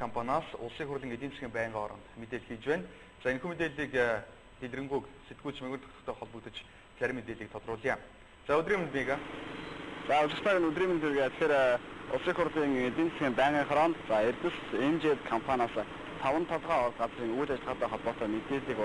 компаниас улсын хурлын эдийн засгийн байнгын оронд мэдээлэл хийж байна. За энэ мэдээллийг дэлгэрэнгүй сэтгүүлч мөнгөтэй холбогдож зарим мэдээллийг тодруулъя. За өдрийн мэнд бига. За өдрийн мэнд бига. Тэгэхээр улсын хурлын эдийн засгийн байнгын оронд за Эрдэс MJ компаниас 5 толгой орд газрын үйл ажиллагаатай холбоотой мэдээллийг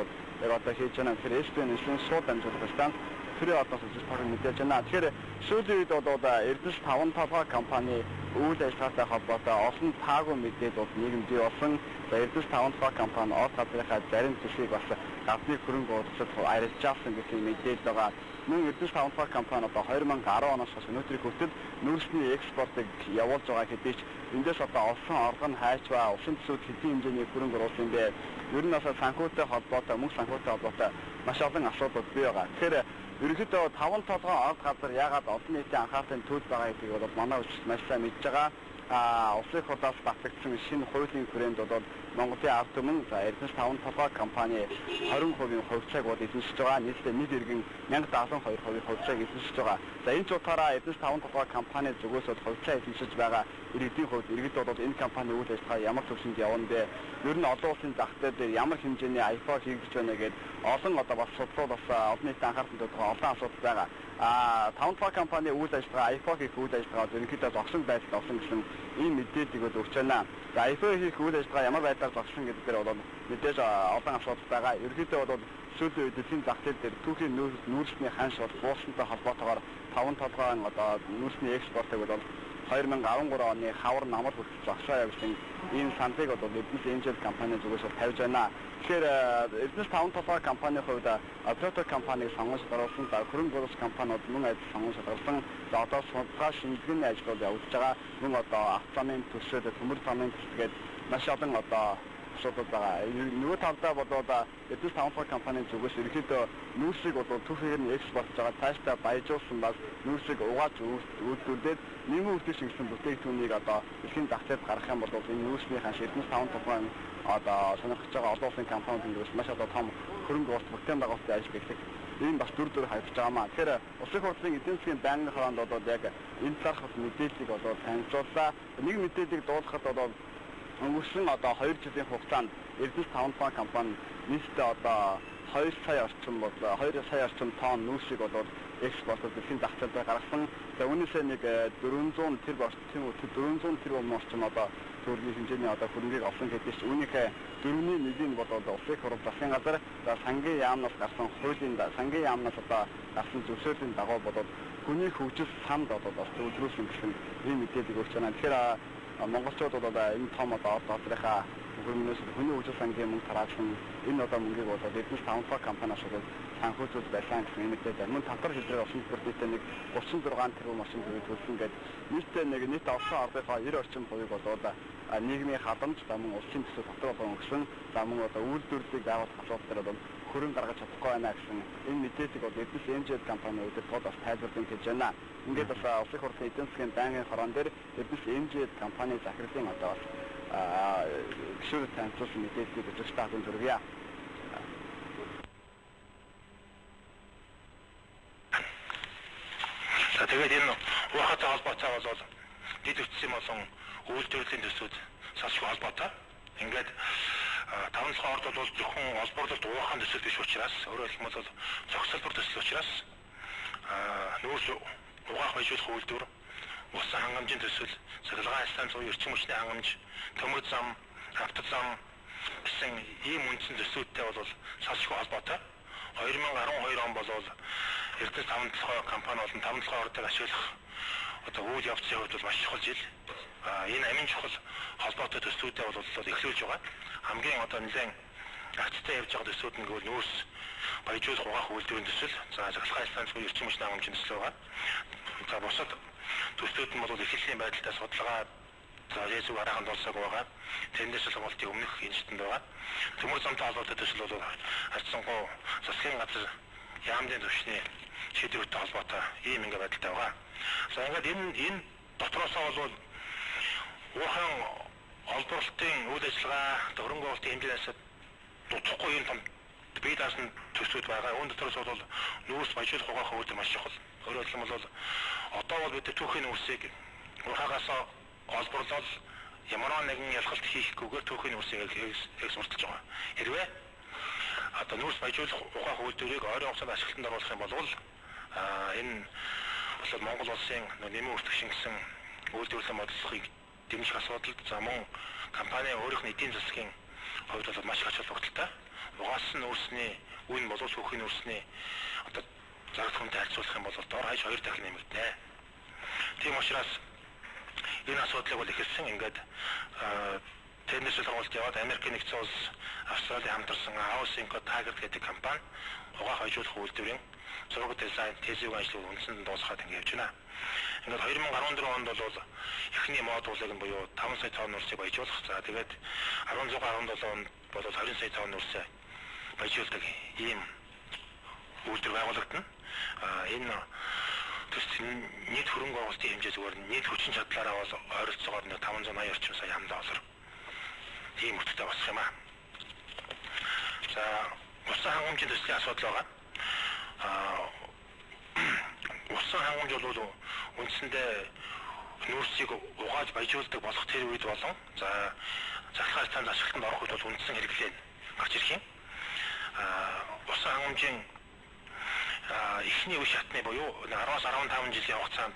яг одоо хийж байна. Тэгэхээр SBN-ийн шууд дамжуулах станц тэрийн одоос үзэж байгаа мэдээж байна. Тэгэхээр сүүлийн үед бол Эрдэс 5 толгой компани үйл ажиллагаатай холбоотой олон таагүй мэдээлэл нийгэмд бий болсон. За Эрдэс 5 толгой компани орд газрынхаа зарим төсвийг бас гадны хөрөнгө оруулалт арилж авсан гэх мэдээлэл байгаа. Мөн Эрдэс 5 толгой компани одоо 2010 оноос хойш өнөөдрийг хүртэл нүүрсний экспортыг явуулж байгаа хэдий ч эндээс одоо олсон оргон хайч ба улсын төсөвд хэдийн хэмжээний хөрөнгө оруулсан юм бэ? Ер нь бас санхүүтэй холбоотой, мөнгө санхүүтэй холбоотой маш олон асуудал бий байгаа. Тэгэхээр ерөнхийдөө 5 толгой орд газар яагаад олон нийтийн анхаарлын төлөв байгаа гэдгийг бол манай улс маш сайн мэдж байгаа. Улсын хурлаас батлагдсан шинэ хуулийн хүрээнд бол Монголын ард түмэн за Эрдэс 5 толгой компани 20% хувьцааг эзэмшиж байгаа. Нийтдээ нэг иргэн 1072% хувьцааг эзэмшиж байгаа. За энэ ч утгаараа Эрдэс 5 толгой компани зүгээс хувьцаа эзэмшиж байгаа иргэдийн хувьд иргэд бол энэ компани үйл ажиллагаа ямар төвшөнд явна бэ? Ер нь олон улсын зах дээр ямар хэмжээний iPhone хийгдэж байна гэдэг олон одоо бас судлал бас олон нийтийн анхаарлын төлөв олон асуудал байгаа. 5 толгой компани үйл ажиллагаа iPhone хийх үйл ажиллагаа ерөнхийдөө зогсон байдалд орсон гэсэн ийм мэдээллийг өгч байна. За iPhone хийх үйл ажиллагаа ямар байдлаар зогсон гэдэг дээр бол мэдээж олон асуудал байгаа. Ерөнхийдөө бол сүүлийн үед дэлхийн зах зээл дээр түүхийн нүүрсний ханш бол буусантай холбоотойгоор 5 толгойн одоо нүүрсний экспортыг бол 2013 оны хавар намар хүртэл зогсоо явуулсан ийм саналыг бол Эрдэс MJ компани зүгээс тавьж байна. Тэгэхээр Эрдэс 5 толгой компанийн хувьд оператор компаниг сонгож гаргасан, хөрөнгө оруулалт компаниуд мөн ажил сонгож гаргасан. За одоо судалгаа шинжилгээний ажил явуулж байгаа. Мөн одоо авто замын төсөл, төмөр замын төсөлгээд маш олон одоо асуудал байгаа. Нөгөө талдаа бол Эрдэс 5 толгой компанийн зүгээс ерөнхийдөө нүүрсийг бол түүхээр нь экспортж байгаа. Цаашдаа баяжуулсан бас нүүрсийг угааж үйлдвэрлээд нийгмийн үрдis шинжилсэн бүтээгдэхүүнийг одоо дэлхийн зах зээлд гаргах юм бол энэ нүүрсний ханш Эрдэс 5 толгойн одоо сонирхож байгаа олон улсын компаниуд маш одоо том хөрөнгө оруулалт бүтээн байгуулалтын ажил хийх ийм бас дүр харагдаж байгаа маа. Тэгэхээр улсын хурлын эдийн засгийн байнгын хороонд бол яг энэ талаарх мэдээллийг танилцууллаа. Нэг мэдээллийг дуулгахад бол өнгөрсөн одоо 2 жилийн хугацаанд Эрдэс 5 толгой компани нийтдээ одоо 2 сая орчим тонн нүүрсийг экспортод дэлхийн зах зээлд гаргасан. За үүнээсээ нэг 400 тэрбум орчим одоо төгрөгийн хэмжээний одоо хөрөнгийг олсон гэдэг чинь үүнийхээ 4.1-ийг улсын хурл засгийн газар за сангийн яамнаас гарсан хуулийн сангийн яамнаас одоо гарсан зөвшөөрлийн дагуу хүний хөгжил санд бас төлөвлөсөн гэсэн ийм мэдээлэл өгч байна. Тэгэхээр монголчууд энэ том орд газрынхаа хөрөнгнөөс хүний хөгжил сангийн мөнгө тараасан энэ мөнгийг Эрдэс 5 толгой компаниас санхүүжүүл байлаа гэсэн мэдээлэл. Мөн татвар хэлбэрээр олсон бүрдээтэй нэг 36 тэрбум орчим төгрөг төлсөн гэдэг нийт нийт олсон ордынхаа 90 орчим хувийг нийгмийн хадамж за мөн улсын төсөв татвар өгсөн за мөн үйлдвэрлэлийг байгуулах асуудал дээр хөрөнгө гаргаж чадахгүй байна гэсэн энэ мэдээллийг Эрдэс MJ компани өдөр бас тайлбарлан хийж байна. Ингээд бас улсын хурлын эдийн засгийн байнгын хороон дээр Эрдэс MJ компани захирлын бас гишүүдэд танилцуулсан мэдээллийг үзэж таахын төргийа. За тэгээд энэ уухатай холбоотой бол дэд үтсийн болон үйлдвэрлэлийн төсвүүд салшгүй холбоотой. Ингээд 5 толгой орд бол зөвхөн олборлолт уухаан төсөл биш учраас өөрөөр хэлбэл зохицолбор төсөл учраас нүүрс угаах баяжуулах үйлдвэр, усан хангамжийн төсөл, цахилгаан станц, эрчим хүчний хангамж, төмөр зам, авто зам гэсэн ийм үндсэн төсвүүдтэй бол салшгүй холбоотой. 2012 он бол Эрдэс 5 толгой компани болон 5 толгой ордыг ашиглах одоо үйл явцын хувьд маш чухал жил. Энэ амин чухал холбоотой төсвүүдээ бол эхлүүлж байгаа. Хамгийн нэлээд акцтай явж байгаа төсвүүд нь нүүрс баяжуулах угаах үйлдвэрийн төсөл, за цахилгаан станц, эрчим хүчний хангамжийн төсөл байгаа. За бусад төслүүд нь бол эхлэлийн байдалтай судалгаа за Есүс хараахан дурсаг байгаа. Тэндээс сонголтын өмнөх институт байгаа. Төмөр замтай холбоотой төсөл бол харьцангуй засгийн газар яамны төвшний шийдвэртэй холбоотой ийм байдалтай байгаа. За ингээд энэ дотроосоо бол уухаан олборлолтын үйл ажиллагаа, хөрөнгө оруулалтын хэмжээс дуусахгүй юм том бие даасан төслүүд байгаа. Үүн дотроос бол нүүрс баяжуулах угаах үйлдэл маш чухал. Өөрөөр хэлбэл одоо бид түүхийн нүүрсийг уухаагаас олборлол ямар нэгэн ялгалт хийхгүйгээр түүхийн нүүрсийг экспортлж байгаа. Хэрвээ одоо нүүрс баяжуулах ухаах үйлдвэрийг ойрын хугацаанд ашиглалтанд оруулах юм бол энэ бол Монгол улсын нэмийн үртгшин гэсэн үйлдвэрлэлийн бодлогыг дэмжих асуудалд за мөн компани өөрийнх нь эдийн засгийн хувьд бол маш их ач холбогдолтой. Угаасан нүүрсний үн боловч хүүхийн нүүрсний одоо зарц хүнтэй харьцуулах юм бол дор хаяж 2 дахин нэмэгдэнэ. Тийм учраас энэ асуудлыг бол ихэлсэн ингээд тендерсэл сургалт яваад Америкийн нэгдсэн улс, Австралийн хамтарсан Housing Target гэдэг компани угаах баяжуулах үйлдвэрийн зураг дизайн тезийг ажлыг үндсэнд дуусгаад ингэ явж байна. Ингээд 2014 онд бол эхний модулыг нь буюу 5 сая тонн нүүрсийг баяжуулах. За тэгээд 16-17 онд бол 20 сая тонн нүүрсээ баяжуулдаг ийм үйлдвэр байгуулагдана. Энэ төс нийт хөрөнгө оруулалтын хэмжээ зүгээр нийт хүчин чадлаараа бол ойролцоогоор 580 орчим сая $. Тийм өртөгтэй босох юм аа. За усан хангамжийн төслийн асуудал байгаа. Усан хангамж бол үндсэндээ нүүрсийг угааж баяжуулдаг болох тэр үед болон за захиргааны цаанд ашиглалтанд орох үед бол үндсэн хэрэглээ гарч ирэх юм. Усан хангамжийн эхний үе шатны буюу 10-аас 15 жилийн хугацаанд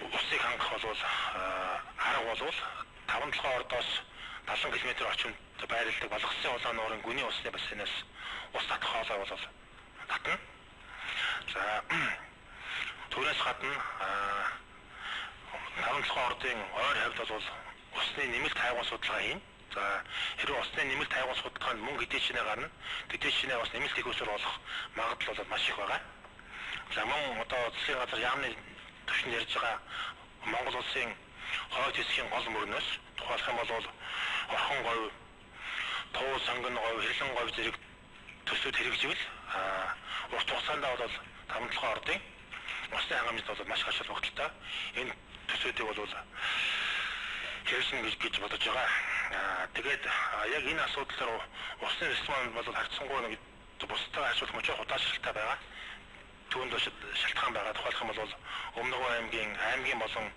усыг хангах бол арга бол 5-7 ордоос 70 км орчимд байрладаг Балгасын улаан нуурын гүний усны бассейнаас ус татах хоолой бол татна. За түүнээс гадна 5-7 ордын ойр хавьд бол усны нэмэлт хайгуун судалгаа хийн. За хэрвээ усны нэмэлт хайгуун судалгаанд мөнгө эдийн шинэ гарна, эдийн шинэ бас нэмэлт ихөөсөр болох магадлал бол маш их байгаа. За мөн одоо засгийн газар яамны төвшөнд ярьж байгаа Монгол улсын хойд хэсгийн гол мөрнөөс тухайлах юм бол орхон говь, туу сонгон говь, хэрлэн говь зэрэг төсөөд хэрэгживэл урт хугацаанд бол 5-7 ордын усны хангамжид бол маш их ач холбогдолтой. Энэ төсөөдийг бол хэрэгжин гэж бодож байгаа. Тэгээд яг энэ асуудал руу усны ресторант бол харьцангуй нэг бусдаа ашиглах мөчөө удаашралтай байгаа. Түүнд шалтгаан байгаа. Тухайлх юм бол Өмнөгов аймгийн болон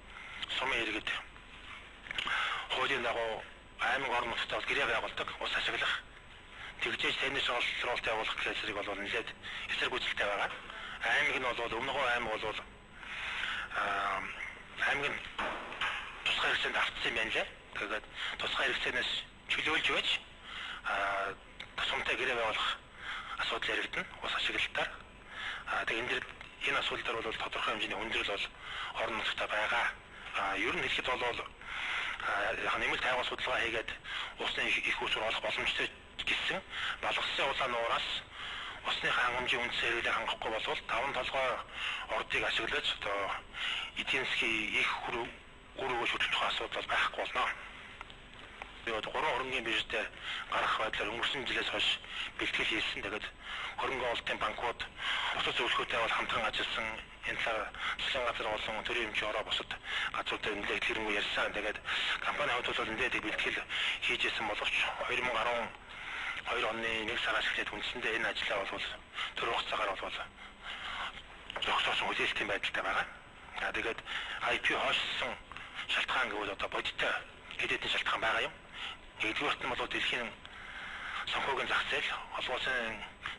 Сумын иргэд хуулийн дагуу аймаг орон нутгад гэрээ байгуулдаг, ус ашиглах. Тэгжээж тэнэс ололцоолт явуулах гэсрийг бол нэлээд эсэргүүцэлтэй байгаа. Аймаг нь бол Өмнөгов аймаг бол аймгийн тусгай хэрэгцээнд автсан юм байна лээ. Тэгээд тусгай хэрэгцээнээс чөлөөлж байж тусамтай гэрээ байгуулах асуудал яригдана ус ашиглалтаар. Тэгээд энэ асуудал дээр бол тодорхой хэмжээний хүндрэл бол орон нутгад байгаа. Ер нь хэлэхэд бол нэмэлт хайгуун судалгаа хийгээд усны их усүр олох боломжтой гэсэн Балгасын улаан нуураас усны хангамжийн үндсэн хэрэглээ хангахгүй бол 5-толгой ордыг ашиглаж одоо эдийн засгийн их гүрүүг шүтлэх асуудал байхгүй болно. Тэгээд 3 хөрөнгөний биржтэй гарах байдлаар өнгөрсөн жилээс хойш бэлтгэл хийсэн. Тэгээд хөрөнгө оруулалтын банкуд бусад зөвлөхөөтэй бол хамтран ажилласан. Энэ талаар засгийн газар болон төрийн эмчийн ороо бусад газруудад нэлээд хэрэггүй ярьсан. Тэгээд компани хувьд бол нэлээд бэлтгэл хийжсэн боловч 2012 оны 1 сараас эхлээд үндсэндээ энэ ажлаа бол төр хугацаагаар бол зогсоосон хүлээлтийн байдалтай байгаа. Тэгээд IPO хойшсон шалтгаан гэвэл одоо бодиттой хэд хэдэн шалтгаан байгаа юм. Нэгдүгээрт нь бол дэлхийн санхүүгийн зах зээл, олон улсын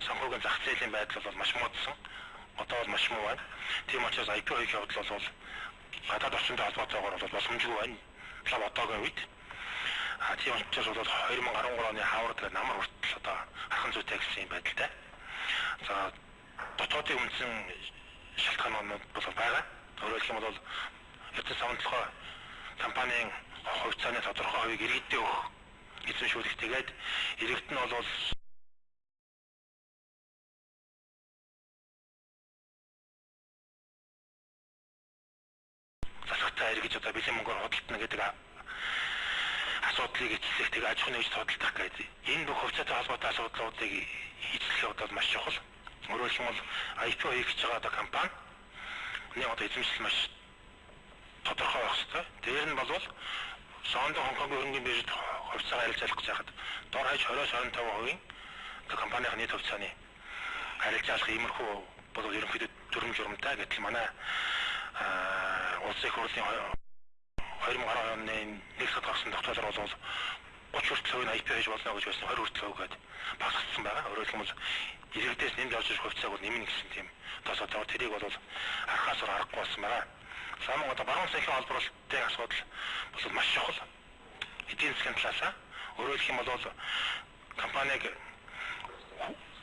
санхүүгийн зах зээлийн байдал бол маш муудсан. Одоо бол маш муу байна. Тийм учраас IPO хийх явдал бол гадаад орчинтой холбоотойгоор бол боломжгүй байна. Лав одоогийн үед. Тийм учраас бол 2013 оны хаврд намар хүртэл одоо хархан зүйтэй гэсэн юм байдалтай. За дотоодын үндсэн шалтгаанууд бол байгаа. Өөрөөр хэлбэл Эрдэнэ савн толгой компанийн хувьцааны тодорхой хувийг иргэддээ өгөх эзэмшүүлэх. Тэгээд иргэд нь бол засагтаа иргэж одоо бэлэн мөнгөөр худалдана гэдэг асуудлыг эцэслэх, тэгээд аж ахуйн нэгж судалдах гэдэг энэ бүх хувьцаатай холбоотой асуудлуудыг эзлэх бол маш чухал. Өөрөөр хэлбэл IPO хийх гэж байгаа одоо компани одоо эзэмшил маш тодорхой байх хэрэгтэй. Дээр нь бол Сондо Хонконгийн хөрөнгөний биржид хувьцаа харилцаалах гэж байхад дор хаяж 20-25% компанийн нийт хувьцааны харилцаалах иймэрхүү бол ерөнхийдөө төрөм журамтай. Гэтэл манай улсын их хурлын 2010 оны нэг сард гарсан тогтоолоор бол 30 хүртэл IP хийж болно гэж байсан 20 хүртэл гээд багасгсан байгаа. Өөрөөр хэлбэл иргэдээс нэмж орж ирэх хувьцааг бол нэмнэ гэсэн тийм тооцоо тэрийг бол арахаас аргагүй болсон байгаа. Самун одоо баруун санхүү холбоотой асуудал бол маш чухал. Эдийн засгийн талаас өөрөөр хэлэх юм бол компаниг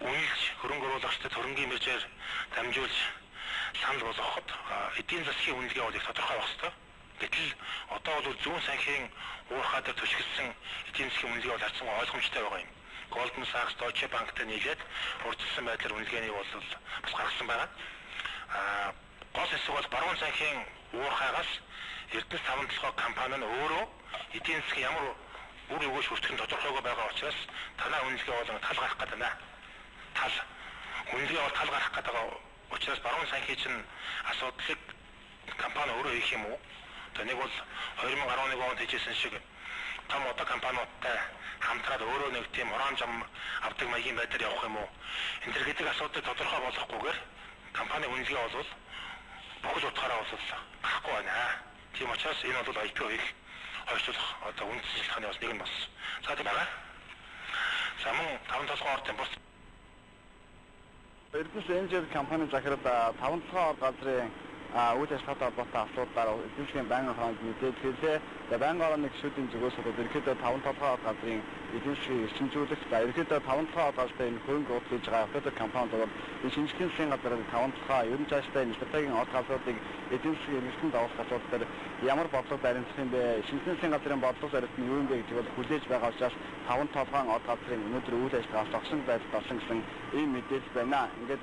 үнэлж хөрөнгө оруулагчдад хөрөнгөний мэржээр дамжуулж санал болгоход эдийн засгийн үнэлгээ бол их тодорхой байх ёстой. Гэтэл одоо бол зүүн санхүүгийн уурхай дээр төшгөлсөн эдийн засгийн үнэлгээ бол харьцан ойлгомжтой байгаа юм. Goldman Sachs, Deutsche Bankтай нийлээд урьдчилсан байдлаар үнэлгээний бол бас гаргасан байгаа. Гол хэсэг бол баруун санхүүгийн уурхайгаас Эрдэнэс 5 компани нь өөрөө эдийн засгийн ямар үр өгөөж хүртэх нь тодорхойгүй байгаа учраас танай үнэлгээ болон тал гарах гэдэг байна. Тал үнэлгээ бол тал гарах гэдэг учраас баруун санхүү чинь асуудлыг компани өөрөө хийх юм уу? Одоо нэг бол 2011 онд хийжсэн шиг том одоо компаниудтай хамтраад өөрөө нэг тийм уран зам авдаг маягийн байдлаар явах юм уу? Энэ төр гэдэг асуудлыг тодорхой болгохгүйгээр компани үнэлгээ бол бүхэл утгаараа бол гарахгүй байна. Тийм учраас энэ бол IPO-ийг хойшлуулах одоо үндсэн шалтгааны бас нэг нь болсон. За тийм байна. За мөн 5 толгойн ордын бус Эрдэнэс Энжел компани захирал 5 толгойн газрын үйл ажиллагаатай холбоотой асуудлаар эдийн засгийн байнгын хаанд мэдээд хэлээ. Байнгын орны гишүүдийн зүгээс бол ерөнхийдөө 5 толгойн газрын эдийн засгийг эрчимжүүлэх, ерөнхийдөө 5 толгойн газрын энэ хөрөнгө оруулалт хийж байгаа автодор компаниуд бол энэ шинжлэхийн засгийн газрын 5 толгойн ерөн цаашдаа энэ стратегийн од газруудыг эдийн засгийн эргэлтэнд давуулах асуудал дээр ямар бодлого баримтлах юм бэ? Шинжлэхийн засгийн газрын бодлого баримт нь юу юм бэ гэдгийг бол хүлээж байгаа учраас 5 толгойн од газрын өнөөдөр үйл ажиллагаа зогсон байдалд орсон гэсэн ийм мэдээлэл байна. Ингээд